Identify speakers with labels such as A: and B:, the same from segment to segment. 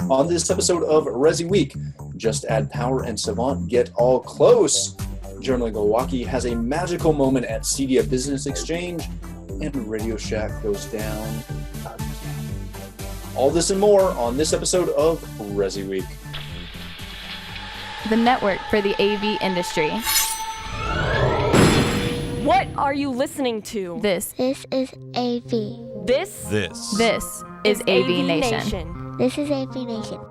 A: On this episode of ResiWeek, Just Add Power and Savant get all close. General Milwaukee has a magical moment at CDF Business Exchange, and RadioShack goes down again. All this and more on this episode of ResiWeek.
B: The network for the AV industry.
C: What are you listening to?
B: This
D: is AV.
C: This
B: is AVNation.
D: This is AVNation.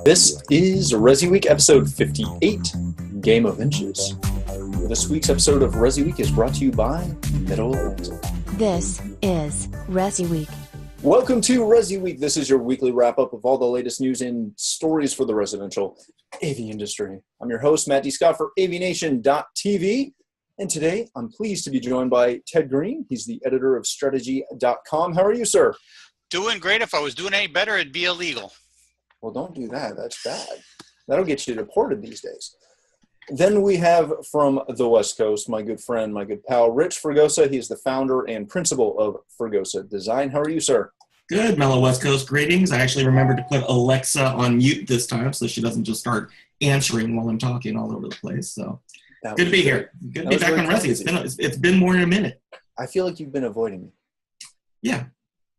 A: This is ResiWeek episode 58, Game of Inches. This week's episode of ResiWeek is brought to you by Middle Atlantic.
E: This is ResiWeek.
A: Welcome to ResiWeek. This is your weekly wrap-up of all the latest news and stories for the residential AV industry. I'm your host, Matt D. Scott for AVNation.tv. And today, I'm pleased to be joined by Ted Green. He's the editor of Strategy.com. How are you, sir?
F: Doing great. If I was doing any better, it'd be illegal.
A: Well, don't do that. That's bad. That'll get you deported these days. Then we have from the West Coast, my good friend, my good pal, Rich Fregosa. He's the founder and principal of Fregosa Design. How are you, sir?
G: Good, mellow West Coast greetings. I actually remembered to put Alexa on mute this time so she doesn't just start answering while I'm talking all over the place. So good to be here. Good to be back on Resi. It's been more than a minute.
A: I feel like you've been avoiding me.
G: Yeah.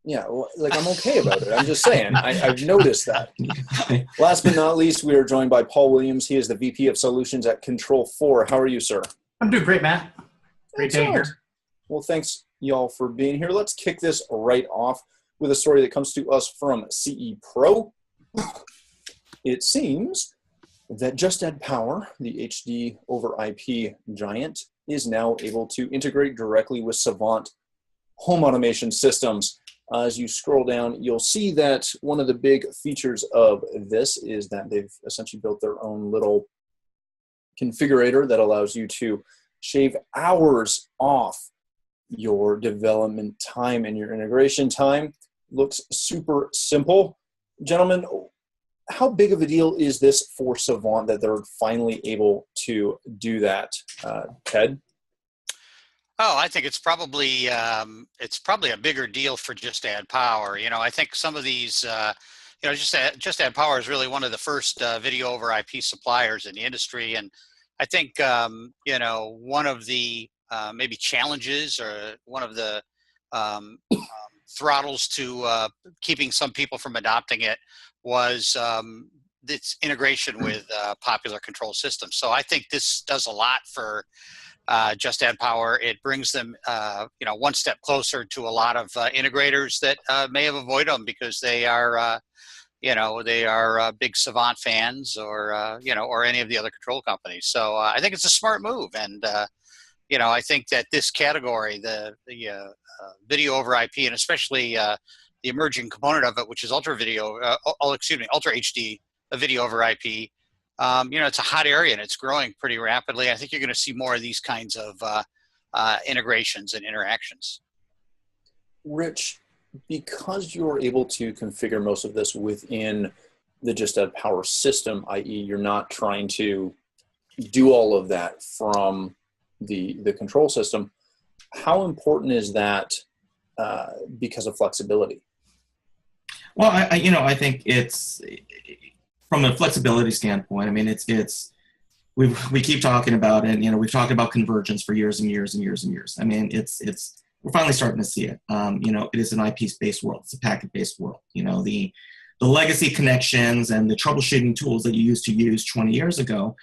A: Yeah, well, like I'm okay about it. I'm just saying. I've noticed that. Last but not least, we are joined by Paul Williams. He is the VP of Solutions at Control4. How are you, sir?
H: I'm doing great, Matt. Great being here.
A: Well, thanks, y'all, for being here. Let's kick this right off with a story that comes to us from CE Pro. It seems that Just Add Power, the HD over IP giant, is now able to integrate directly with Savant home automation systems. As you scroll down, you'll see that one of the big features of this is that they've essentially built their own little configurator that allows you to shave hours off your development time and your integration time. Looks super simple. Gentlemen, how big of a deal is this for Savant that they're finally able to do that? Ted?
F: Oh, I think it's probably a bigger deal for Just Add Power. You know, I think some of these, Just Add Power is really one of the first video over IP suppliers in the industry, and I think one of the maybe challenges or one of the throttles to keeping some people from adopting it was its integration with popular control systems. So I think this does a lot for Just Add Power. It brings them, one step closer to a lot of integrators that may have avoided them because they are, big Savant fans or any of the other control companies. So I think it's a smart move, and I think that this category, the video over IP, and especially the emerging component of it, which is Ultra HD, a video over IP. It's a hot area and it's growing pretty rapidly. I think you're going to see more of these kinds of integrations and interactions.
A: Rich, because you're able to configure most of this within the Just Add Power system, i.e. you're not trying to do all of that from the control system, how important is that because of flexibility?
G: Well, I think it's from a flexibility standpoint. I mean, we keep talking about it. We've talked about convergence for years and years and years and years. I mean, we're finally starting to see it. It is an IP-based world. It's a packet-based world. The legacy connections and the troubleshooting tools that you used to use 20 years ago,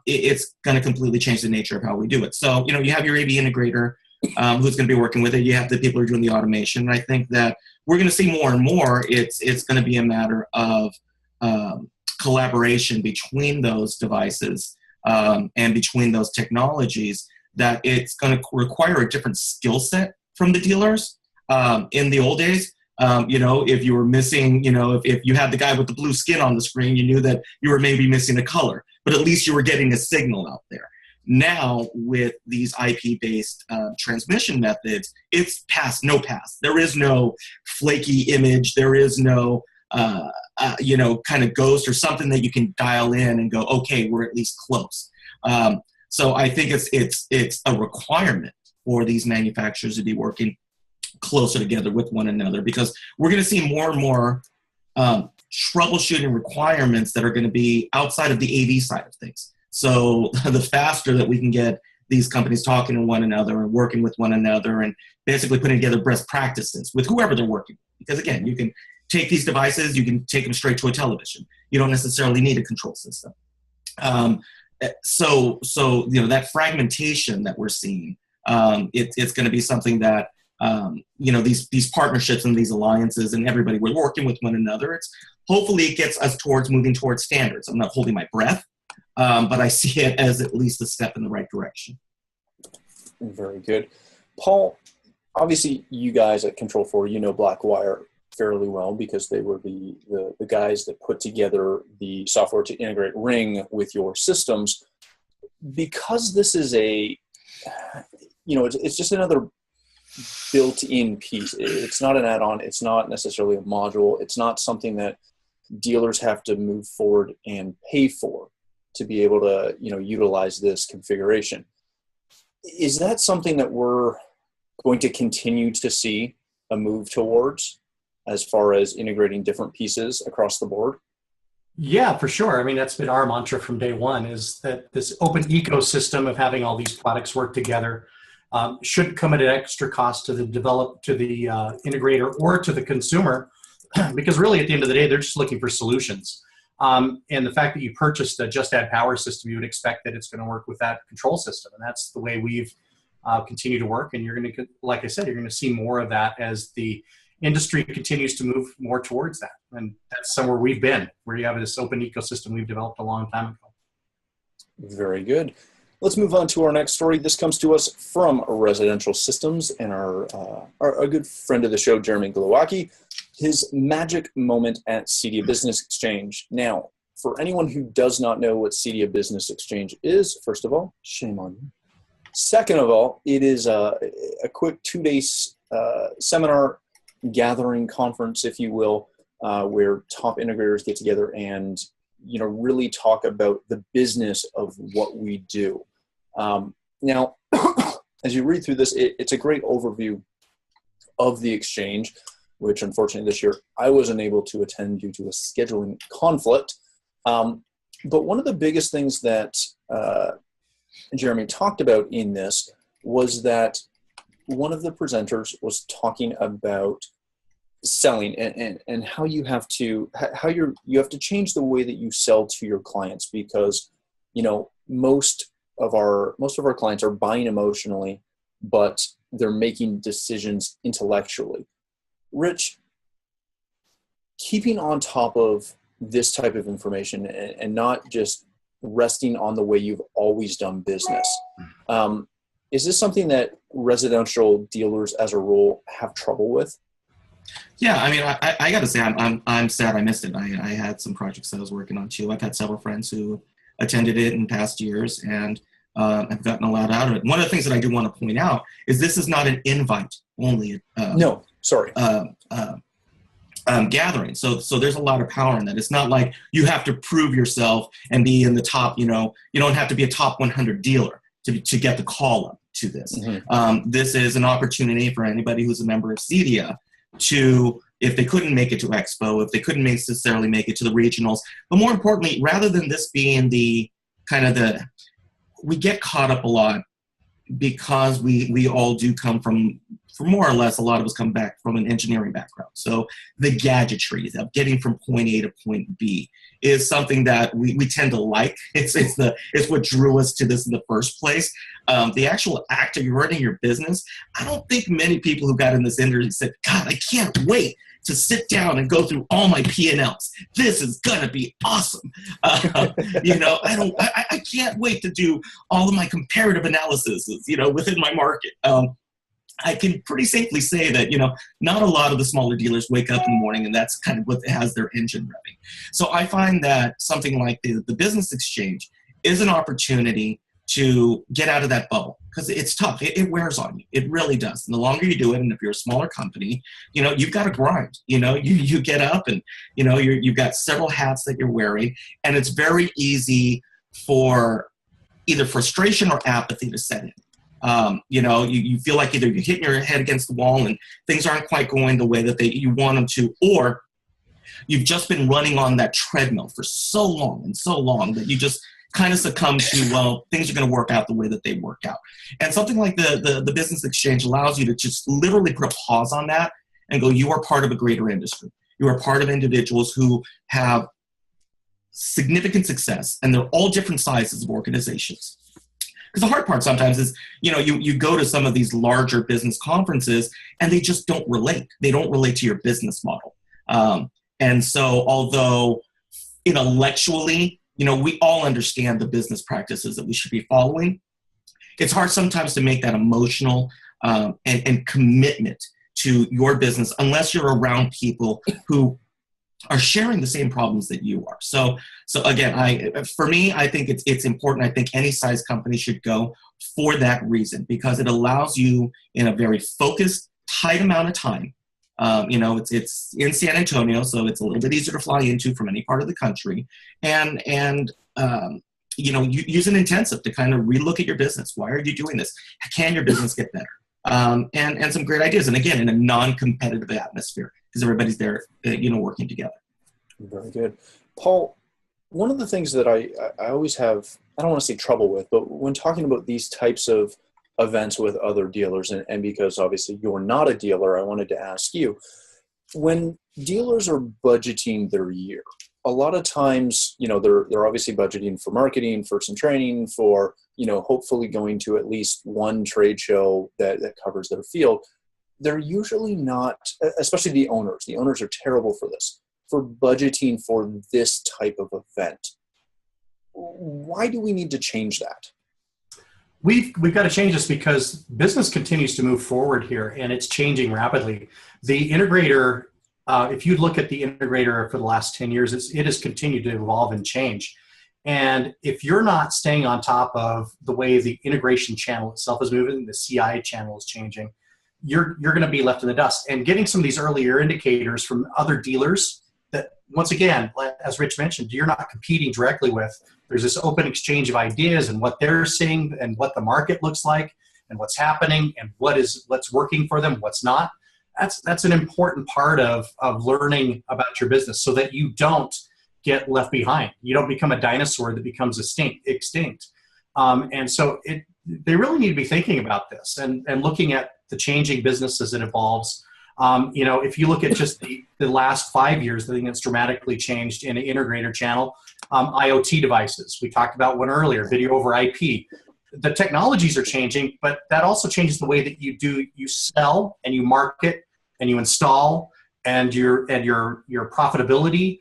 G: it's going to completely change the nature of how we do it. So, you have your AV integrator who's going to be working with it. You have the people who are doing the automation. And I think that we're going to see more and more. It's going to be a matter of collaboration between those devices and between those technologies, that it's going to require a different skill set from the dealers. In the old days, if you were missing, if you had the guy with the blue skin on the screen, you knew that you were maybe missing a color, but at least you were getting a signal out there. Now, with these IP-based transmission methods, it's no pass. There is no flaky image. There is no, kind of ghost or something that you can dial in and go, okay, we're at least close. So I think it's a requirement for these manufacturers to be working closer together with one another, because we're going to see more and more troubleshooting requirements that are going to be outside of the AV side of things. So the faster that we can get these companies talking to one another and working with one another and basically putting together best practices with whoever they're working with. Because again, you can take these devices, you can take them straight to a television. You don't necessarily need a control system. So that fragmentation that we're seeing, it's going to be something that these partnerships and these alliances and everybody, we're working with one another. Hopefully it gets us moving towards standards. I'm not holding my breath, but I see it as at least a step in the right direction.
A: Very good. Paul, obviously you guys at Control4, Blackwire fairly well because they were the guys that put together the software to integrate Ring with your systems. Because this is it's just another built-in piece. It's not an add-on. It's not necessarily a module. It's not something that dealers have to move forward and pay for to be able to, utilize this configuration. Is that something that we're going to continue to see a move towards as far as integrating different pieces across the board?
H: Yeah, for sure. I mean, that's been our mantra from day one, is that this open ecosystem of having all these products work together should come at an extra cost to the integrator or to the consumer, because really at the end of the day, they're just looking for solutions. And the fact that you purchased a Just Add Power system, you would expect that it's going to work with that control system. And that's the way we've continued to work. And you're going to, like I said, you're going to see more of that as the industry continues to move more towards that. And that's somewhere we've been, where you have this open ecosystem we've developed a long time ago.
A: Very good. Let's move on to our next story. This comes to us from Residential Systems and our good friend of the show, Jeremy Glowacki, his magic moment at Cedia Business Exchange. Now, for anyone who does not know what Cedia Business Exchange is, first of all, shame on you. Second of all, it is a quick 2-day seminar gathering conference, if you will, where top integrators get together and really talk about the business of what we do. Now, as you read through this, it's a great overview of the exchange, which unfortunately this year I wasn't able to attend due to a scheduling conflict. But one of the biggest things that Jeremy talked about in this was that one of the presenters was talking about selling and how you have to change the way that you sell to your clients, because most of our clients are buying emotionally, but they're making decisions intellectually. Rich, keeping on top of this type of information and not just resting on the way you've always done business, is this something that residential dealers as a rule have trouble with?
G: Yeah, I mean, I got to say, I'm sad I missed it. I had some projects that I was working on too. I've had several friends who attended it in past years and have gotten a lot out of it. One of the things that I do want to point out is this is not an invite only. Gathering. So there's a lot of power in that. It's not like you have to prove yourself and be in the top. You don't have to be a top 100 dealer to get the call up to this. Mm-hmm. This is an opportunity for anybody who's a member of Cedia to, if they couldn't make it to Expo, if they couldn't necessarily make it to the regionals, but more importantly, rather than this being we get caught up a lot because we all do come from more or less, a lot of us come back from an engineering background. So the gadgetry of getting from point A to point B is something that we tend to like. It's what drew us to this in the first place. The actual act of running your business, I don't think many people who got in this industry said, God, I can't wait to sit down and go through all my P&Ls. This is gonna be awesome. I can't wait to do all of my comparative analysis, within my market. I can pretty safely say that, not a lot of the smaller dealers wake up in the morning and that's kind of what has their engine revving. So I find that something like the business exchange is an opportunity to get out of that bubble, because it's tough. It wears on you. It really does. And the longer you do it, and if you're a smaller company, you've got to grind. You get up and, you've got several hats that you're wearing, and it's very easy for either frustration or apathy to set in. You feel like either you're hitting your head against the wall and things aren't quite going the way that you want them to, or you've just been running on that treadmill for so long that you just kind of succumb to, well, things are going to work out the way that they work out. And something like the business exchange allows you to just literally put a pause on that and go, you are part of a greater industry. You are part of individuals who have significant success, and they're all different sizes of organizations. Because the hard part sometimes is, you go to some of these larger business conferences and they just don't relate. They don't relate to your business model. And so although intellectually, we all understand the business practices that we should be following, it's hard sometimes to make that emotional and commitment to your business unless you're around people who are sharing the same problems that you are. So again, for me, I think it's important. I think any size company should go for that reason, because it allows you in a very focused, tight amount of time. It's in San Antonio, so it's a little bit easier to fly into from any part of the country. And you use an intensive to kind of relook at your business. Why are you doing this? Can your business get better? And some great ideas. And again, in a non-competitive atmosphere, because everybody's there, working together.
A: Very good. Paul, one of the things that I always have, I don't want to say trouble with, but when talking about these types of events with other dealers, and because obviously you're not a dealer, I wanted to ask you, when dealers are budgeting their year, a lot of times, they're obviously budgeting for marketing, for some training, for, hopefully going to at least one trade show that covers their field. They're usually not, especially the owners. The owners are terrible for this, for budgeting for this type of event. Why do we need to change that?
H: We've got to change this because business continues to move forward here, and it's changing rapidly. The integrator, if you look at the integrator for the last 10 years, it has continued to evolve and change. And if you're not staying on top of the way the integration channel itself is moving, the CI channel is changing, you're going to be left in the dust. And getting some of these earlier indicators from other dealers that, once again, as Rich mentioned, you're not competing directly with. There's this open exchange of ideas and what they're seeing and what the market looks like and what's happening and what's working for them, what's not. That's an important part of learning about your business so that you don't get left behind. You don't become a dinosaur that becomes extinct. And so they really need to be thinking about this and looking at the changing business as it evolves. If you look at just the last 5 years, the thing that's dramatically changed in an integrator channel, IoT devices. We talked about one earlier, video over IP. The technologies are changing, but that also changes the way that you sell and you market and you install and your profitability,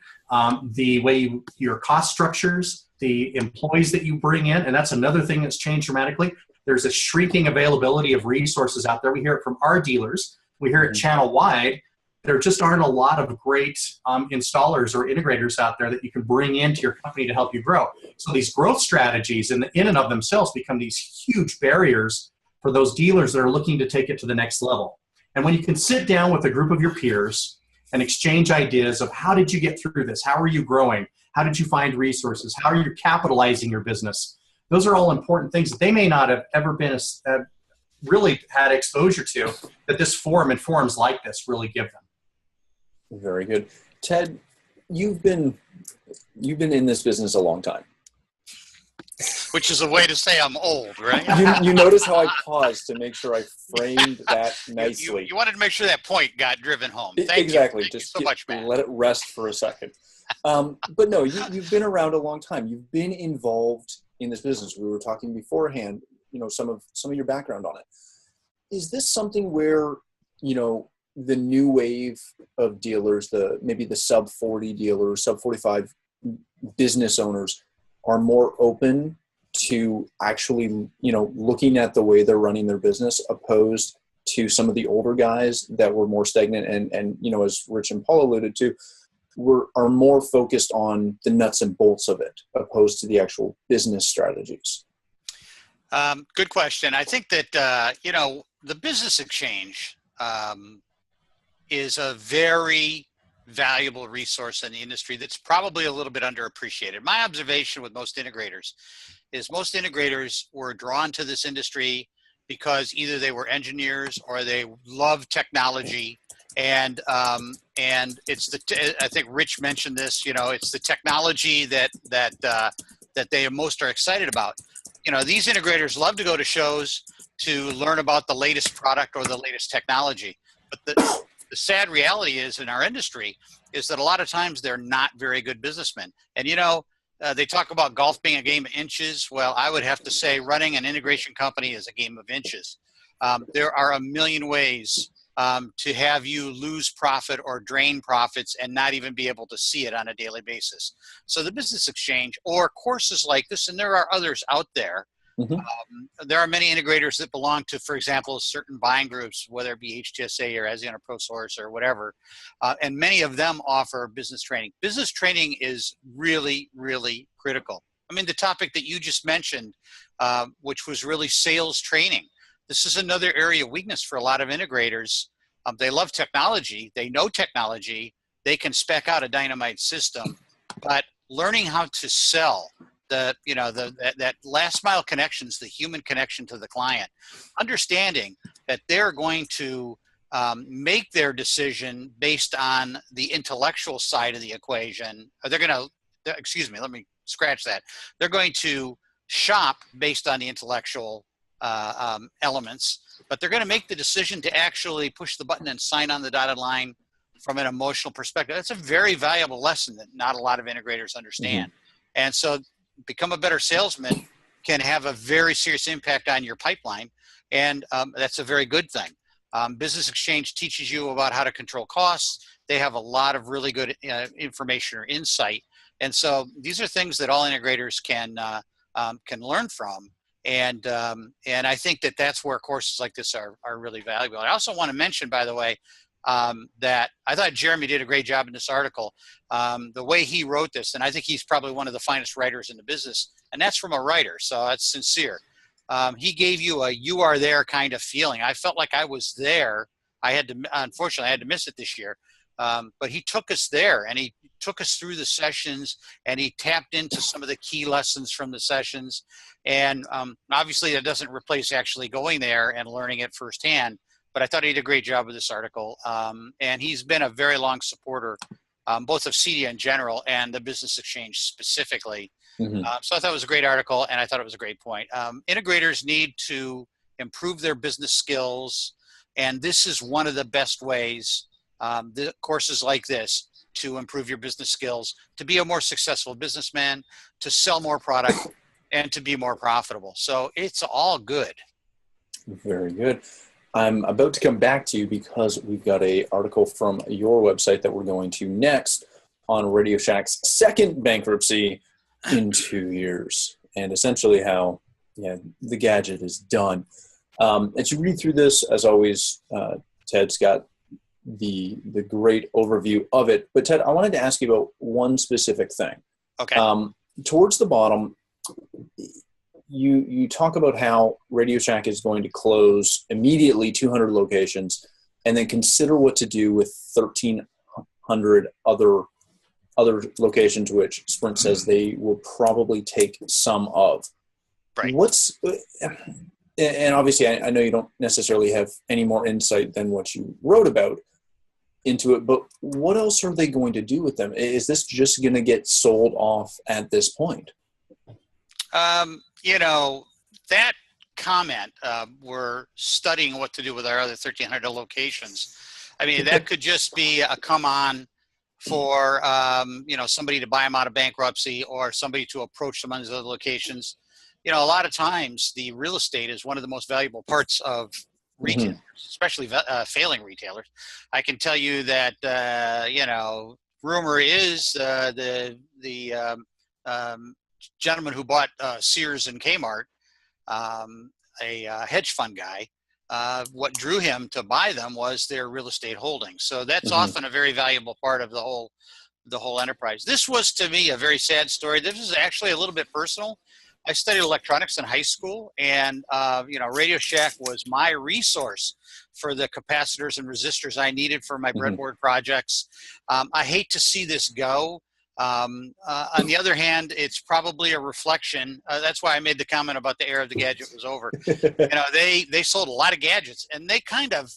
H: the way your cost structures, the employees that you bring in, and that's another thing that's changed dramatically. There's a shrinking availability of resources out there. We hear it from our dealers. We hear it channel-wide. There just aren't a lot of great installers or integrators out there that you can bring into your company to help you grow. So these growth strategies in and of themselves become these huge barriers for those dealers that are looking to take it to the next level. And when you can sit down with a group of your peers and exchange ideas of how did you get through this? How are you growing? How did you find resources? How are you capitalizing your business? Those are all important things that they may not have ever been really had exposure to, that this forum and forums like this really give them.
A: Very good. Ted, you've been in this business a long time.
F: Which is a way to say I'm old, right?
A: You notice how I paused to make sure I framed that nicely.
F: You wanted to make sure that point got driven home.
A: Exactly.
F: Thank
A: Just
F: you so much, man.
A: Let it rest for a second. But no, you've been around a long time. You've been involved in this business. We were talking beforehand, some of your background on it. Is this something where, the new wave of dealers, maybe the sub 40 dealers, sub 45 business owners are more open to actually, looking at the way they're running their business opposed to some of the older guys that were more stagnant and as Rich and Paul alluded to, are more focused on the nuts and bolts of it opposed to the actual business strategies?
F: Good question. I think that, the business exchange is a very valuable resource in the industry that's probably a little bit underappreciated. My observation with most integrators is most integrators were drawn to this industry because either they were engineers or they love technology. And it's I think Rich mentioned this, it's the technology that they most are excited about. These integrators love to go to shows to learn about the latest product or the latest technology. But the sad reality is in our industry is that a lot of times they're not very good businessmen. And, they talk about golf being a game of inches. Well, I would have to say running an integration company is a game of inches. There are a million ways to have you lose profit or drain profits and not even be able to see it on a daily basis. So the business exchange or courses like this, and there are others out there, there are many integrators that belong to, for example, certain buying groups, whether it be HTSA or ASEAN or ProSource or whatever, and many of them offer business training. Business training is really, really critical. I mean, the topic that you just mentioned, which was really sales training. This is another area of weakness for a lot of integrators. They love technology. They know technology. They can spec out a dynamite system, but learning how to sell that last mile connections, the human connection to the client, understanding that they're going to make their decision based on the intellectual side of the equation. Or they're going to, excuse me, let me scratch that. They're going to shop based on the intellectual elements, but they're going to make the decision to actually push the button and sign on the dotted line from an emotional perspective. That's a very valuable lesson that not a lot of integrators understand. And so become a better salesman can have a very serious impact on your pipeline. And that's a very good thing. Business Exchange teaches you about how to control costs. They have a lot of really good information or insight. And so these are things that all integrators can learn from. And I think that that's where courses like this are really valuable. I also want to mention, by the way, that I thought Jeremy did a great job in this article. The way he wrote this, and I think he's probably one of the finest writers in the business, and that's from a writer, so that's sincere. He gave you a "you are there" kind of feeling. I felt like I was there. Unfortunately, I had to miss it this year. But he took us there, and he took us through the sessions, and he tapped into some of the key lessons from the sessions. And obviously, that doesn't replace actually going there and learning it firsthand. But I thought he did a great job with this article. And he's been a very long supporter, both of CEDIA in general and the Business Exchange specifically. So I thought it was a great article, and I thought it was a great point. Integrators need to improve their business skills, and this is one of the best ways, the courses like this, to improve your business skills, to be a more successful businessman, to sell more product, and to be more profitable. So it's all good.
A: Very good. I'm about to come back to you because we've got an article from your website that we're going to next on RadioShack's second bankruptcy in 2 years, and essentially how the gadget is done. As you read through this, as always, Ted's got the great overview of it. But Ted, I wanted to ask you about one specific thing.
F: Okay.
A: Towards the bottom, you talk about how RadioShack is going to close immediately 200 locations and then consider what to do with 1,300 other locations, which Sprint says they will probably take some of.
F: Right.
A: And obviously I know you don't necessarily have any more insight than what you wrote about into it, but what else are they going to do with them? Is this just going to get sold off at this point?
F: That comment, we're studying what to do with our other 1,300 locations. I mean, that could just be a come on for, somebody to buy them out of bankruptcy or somebody to approach them on these other locations. A lot of times the real estate is one of the most valuable parts of retailers, especially failing retailers. I can tell you that, rumor is the gentleman who bought Sears and Kmart, a hedge fund guy, what drew him to buy them was their real estate holdings. So that's often a very valuable part of the whole enterprise. This was, to me, a very sad story. This is actually a little bit personal. I studied electronics in high school, and RadioShack was my resource for the capacitors and resistors I needed for my breadboard projects. I hate to see this go. On the other hand, it's probably a reflection. That's why I made the comment about the era of the gadget was over. They sold a lot of gadgets, and they kind of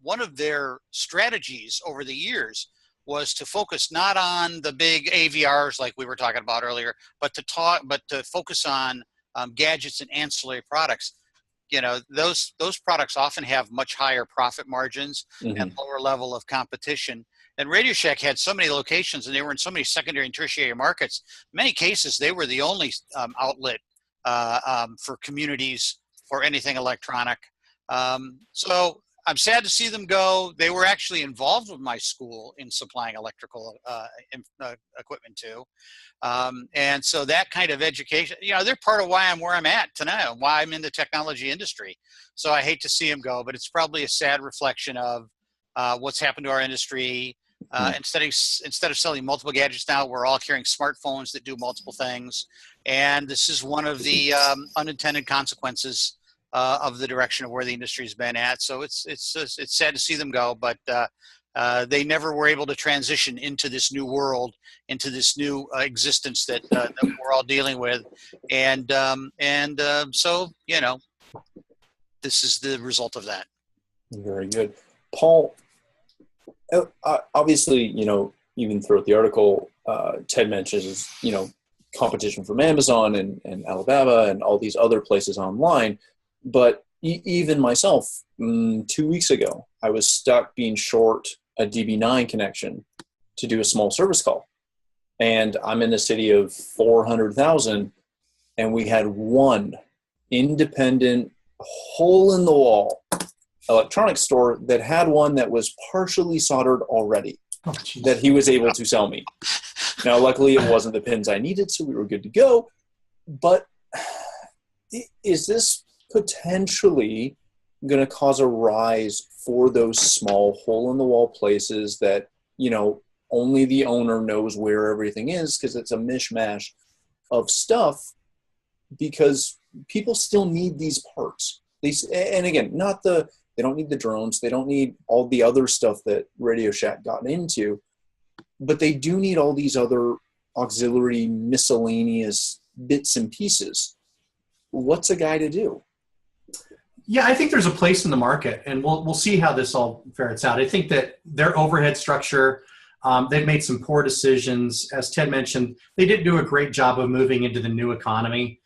F: one of their strategies over the years was to focus not on the big AVRs like we were talking about earlier, but to focus on gadgets and ancillary products. Those products often have much higher profit margins and lower level of competition. And RadioShack had so many locations, and they were in so many secondary and tertiary markets. In many cases, they were the only outlet for communities for anything electronic. So I'm sad to see them go. They were actually involved with my school in supplying electrical equipment too. And so that kind of education, they're part of why I'm where I'm at tonight, why I'm in the technology industry. So I hate to see them go, but it's probably a sad reflection of what's happened to our industry. Instead of selling multiple gadgets now, we're all carrying smartphones that do multiple things. And this is one of the unintended consequences of the direction of where the industry's been at. So it's sad to see them go, but they never were able to transition into this new world, into this new existence that we're all dealing with. And so, this is the result of that.
A: Very good. Paul, obviously, even throughout the article, Ted mentions, competition from Amazon and Alibaba and all these other places online. But even myself, 2 weeks ago, I was stuck being short a DB9 connection to do a small service call. And I'm in a city of 400,000, and we had one independent hole-in-the-wall electronics store that had one that was partially soldered already that he was able to sell me. Now, luckily, it wasn't the pins I needed, so we were good to go. But is this potentially going to cause a rise for those small hole-in-the-wall places that, only the owner knows where everything is because it's a mishmash of stuff, because people still need these parts. And again, they don't need the drones. They don't need all the other stuff that RadioShack got into, but they do need all these other auxiliary miscellaneous bits and pieces. What's a guy to do?
H: Yeah, I think there's a place in the market, and we'll see how this all ferrets out. I think that their overhead structure, they've made some poor decisions. As Ted mentioned, they didn't do a great job of moving into the new economy.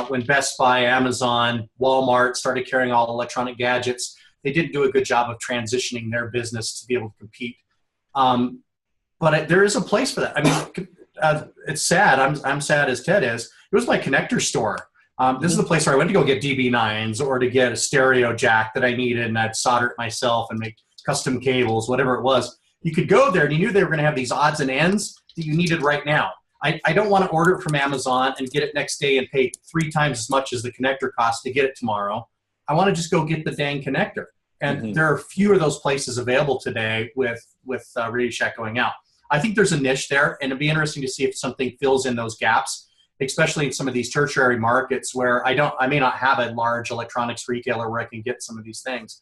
H: When Best Buy, Amazon, Walmart started carrying all electronic gadgets, they didn't do a good job of transitioning their business to be able to compete. But there is a place for that. I mean, it's sad. I'm sad as Ted is. It was my connector store. This is the place where I went to go get DB9s or to get a stereo jack that I needed, and I'd solder it myself and make custom cables, whatever it was. You could go there and you knew they were going to have these odds and ends that you needed right now. I don't want to order it from Amazon and get it next day and pay 3 times as much as the connector costs to get it tomorrow. I want to just go get the dang connector. And there are few of those places available today with RadioShack going out. I think there's a niche there, and it'd be interesting to see if something fills in those gaps, especially in some of these tertiary markets where I may not have a large electronics retailer where I can get some of these things.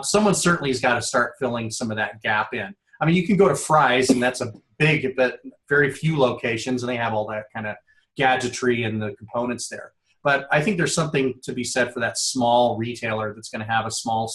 H: Someone certainly has got to start filling some of that gap in. I mean, you can go to Fry's, and that's a big, but very few locations, and they have all that kind of gadgetry and the components there. But I think there's something to be said for that small retailer that's going to have a small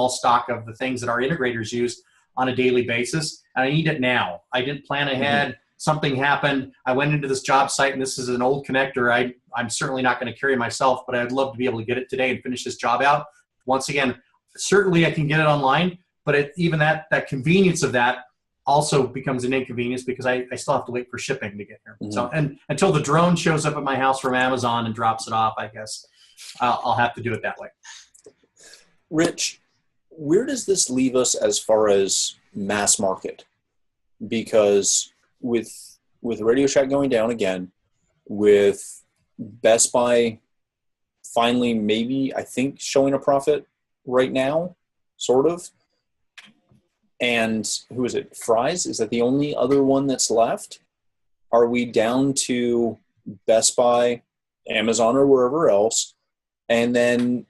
H: stock of the things that our integrators use on a daily basis. And I need it now. I didn't plan ahead. Something happened. I went into this job site, and this is an old connector. I'm certainly not going to carry myself, but I'd love to be able to get it today and finish this job out. Once again, certainly I can get it online, but even that convenience of that also becomes an inconvenience because I still have to wait for shipping to get here. So, and until the drone shows up at my house from Amazon and drops it off, I guess I'll have to do it that way.
A: Rich, where does this leave us as far as mass market? Because with RadioShack going down again, with Best Buy finally maybe, I think, showing a profit right now, sort of, and who is it? Fry's? Is that the only other one that's left? Are we down to Best Buy, Amazon, or wherever else? And then,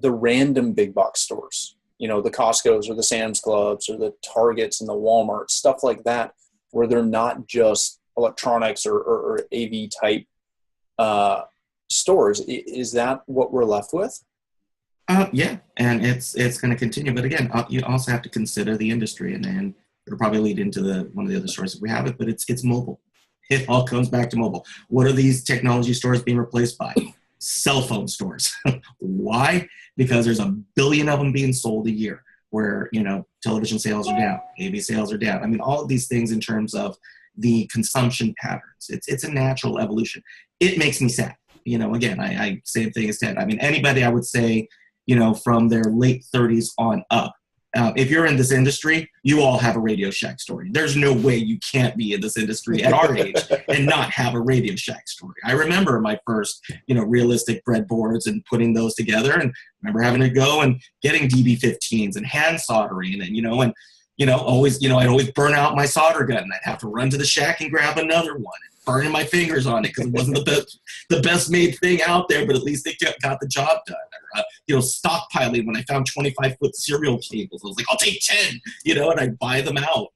A: the random big box stores, the Costco's or the Sam's Clubs or the Targets and the Walmarts, stuff like that. where they're not just electronics or AV type stores. Is that what we're left with?
G: Yeah, and it's going to continue. But again, you also have to consider the industry, and it'll probably lead into one of the other stores if we have it. But it's mobile. It all comes back to mobile. What are these technology stores being replaced by? Cell phone stores. Why? Because there's 1 billion of them being sold a year. Where television sales are down, AV sales are down. I mean, all of these things in terms of the consumption patterns. It's a natural evolution. It makes me sad. Again, I same thing as Ted. I mean, anybody I would say, from their late 30s on up, if you're in this industry, you all have a RadioShack story. There's no way you can't be in this industry at our age and not have a RadioShack story. I remember my first, realistic breadboards and putting those together, and remember having to go and getting DB15s and hand soldering and always, I'd always burn out my solder gun and I'd have to run to the shack and grab another one, burning my fingers on it because it wasn't the best made thing out there, but at least they got the job done. Or, stockpiling when I found 25-foot serial cables. I was like, I'll take 10, and I'd buy them out.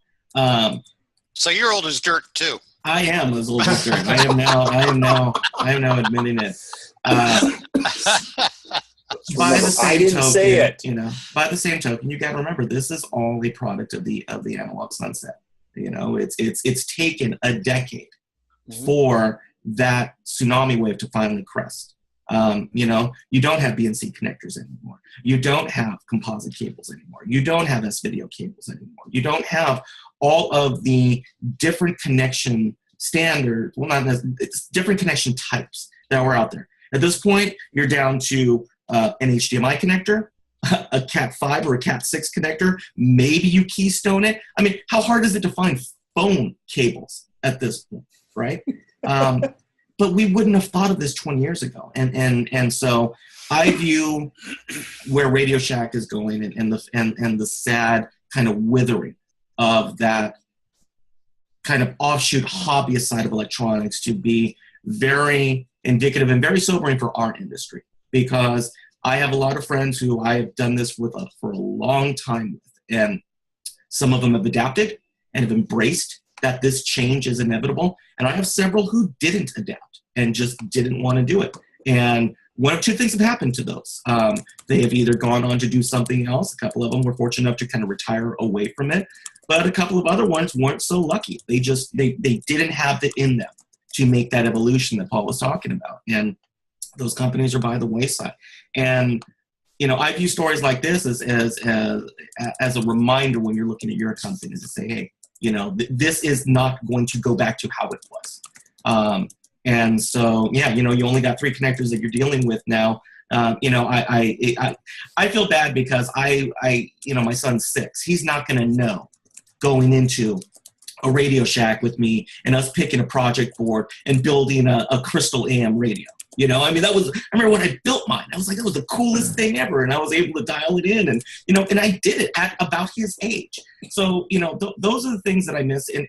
F: So you're old as dirt too.
G: I am as old as dirt. I am now admitting it. By the same
A: I didn't
G: token,
A: say it.
G: By the same token, you got to remember this is all a product of the analog sunset. It's taken a decade for that tsunami wave to finally crest. You don't have BNC connectors anymore. You don't have composite cables anymore. You don't have S-video cables anymore. You don't have all of the different connection standards. Well, it's different connection types that were out there. At this point, you're down to an HDMI connector, a Cat5 or a Cat6 connector. Maybe you keystone it. I mean, how hard is it to find phone cables at this point, right? But we wouldn't have thought of this 20 years ago. And so I view where RadioShack is going and the sad kind of withering of that kind of offshoot hobbyist side of electronics to be very indicative and very sobering for our industry. Because I have a lot of friends who I have done this with for a long time with, and some of them have adapted and have embraced that this change is inevitable. And I have several who didn't adapt and just didn't want to do it. And one of two things have happened to those. They have either gone on to do something else. A couple of them were fortunate enough to kind of retire away from it. But a couple of other ones weren't so lucky. They didn't have it in them to make that evolution that Paul was talking about. And those companies are by the wayside. And, I view stories like this as a reminder when you're looking at your company to say, hey, this is not going to go back to how it was. And so, yeah, you only got 3 connectors that you're dealing with now. I feel bad because my son's 6. He's not going to know going into a RadioShack with me and us picking a project board and building a Crystal AM radio. I remember when I built mine, I was like, that was the coolest thing ever. And I was able to dial it in and I did it at about his age. So, those are the things that I miss. And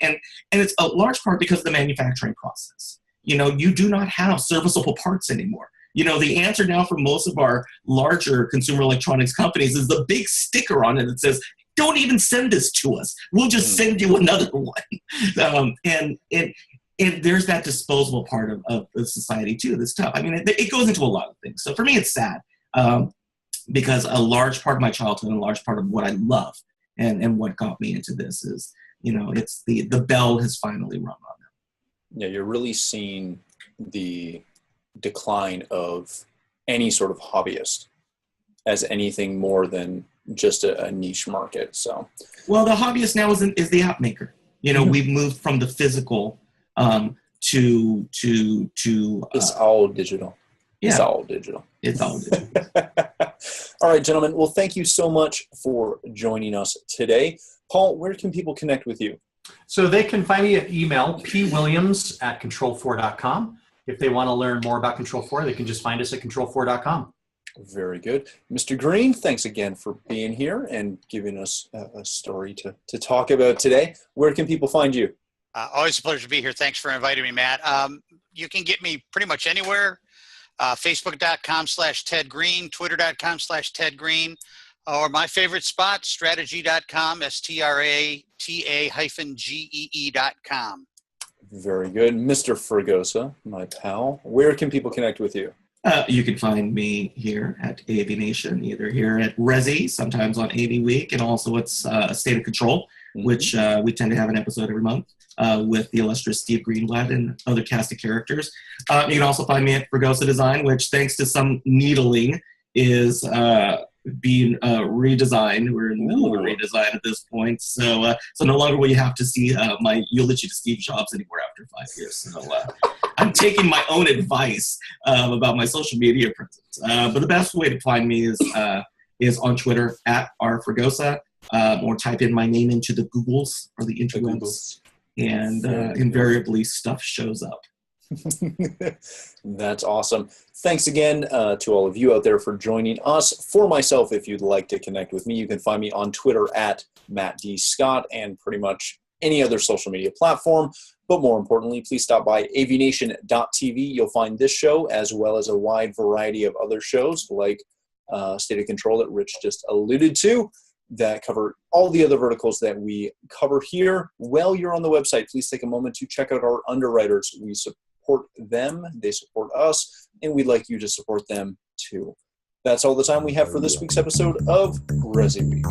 G: it's a large part because of the manufacturing process. You do not have serviceable parts anymore. The answer now for most of our larger consumer electronics companies is the big sticker on it that says, don't even send this to us. We'll just send you another one. And there's that disposable part of the society too that's tough. I mean, it goes into a lot of things. So for me, it's sad because a large part of my childhood and a large part of what I love and what got me into this is, it's the bell has finally rung on them.
A: Yeah, you're really seeing the decline of any sort of hobbyist as anything more than just a niche market. So,
G: well, the hobbyist now is the app maker. We've moved from the physical to
A: it's all digital.
G: Yeah.
A: It's all digital.
G: It's all digital.
A: All right, gentlemen. Well, thank you so much for joining us today. Paul, where can people connect with you?
H: So they can find me at email pwilliams@control4.com. If they want to learn more about Control4, they can just find us at control4.com.
A: Very good. Mr. Green, thanks again for being here and giving us a story to talk about today. Where can people find you?
F: Always a pleasure to be here. Thanks for inviting me, Matt. You can get me pretty much anywhere. Facebook.com/Ted Green, Twitter.com/Ted Green. Or my favorite spot, strategy.com, STRATA-GEE.com.
A: Very good. Mr. Fregosa, my pal, where can people connect with you?
G: You can find me here at AVNation, either here at Resi, sometimes on AVWeek, and also it's State of Control, which we tend to have an episode every month with the illustrious Steve Greenblatt and other cast of characters. You can also find me at Fregosa Design, which, thanks to some needling, is being redesigned. We're in the middle of a redesign at this point, so no longer will you have to see my eulogy to Steve Jobs anymore after 5 years. So I'm taking my own advice about my social media presence. But the best way to find me is on Twitter at @rfregosa, or type in my name into the Googles or the interwebs, and invariably stuff shows up.
A: That's awesome. Thanks again to all of you out there for joining us. For myself, if you'd like to connect with me, you can find me on Twitter at Matt D. Scott and pretty much any other social media platform. But more importantly, please stop by avnation.tv. You'll find this show as well as a wide variety of other shows like State of Control that Rich just alluded to that cover all the other verticals that we cover here. While you're on the website, please take a moment to check out our underwriters. We support them, they support us, and we'd like you to support them too. That's all the time we have for this week's episode of ResiWeek.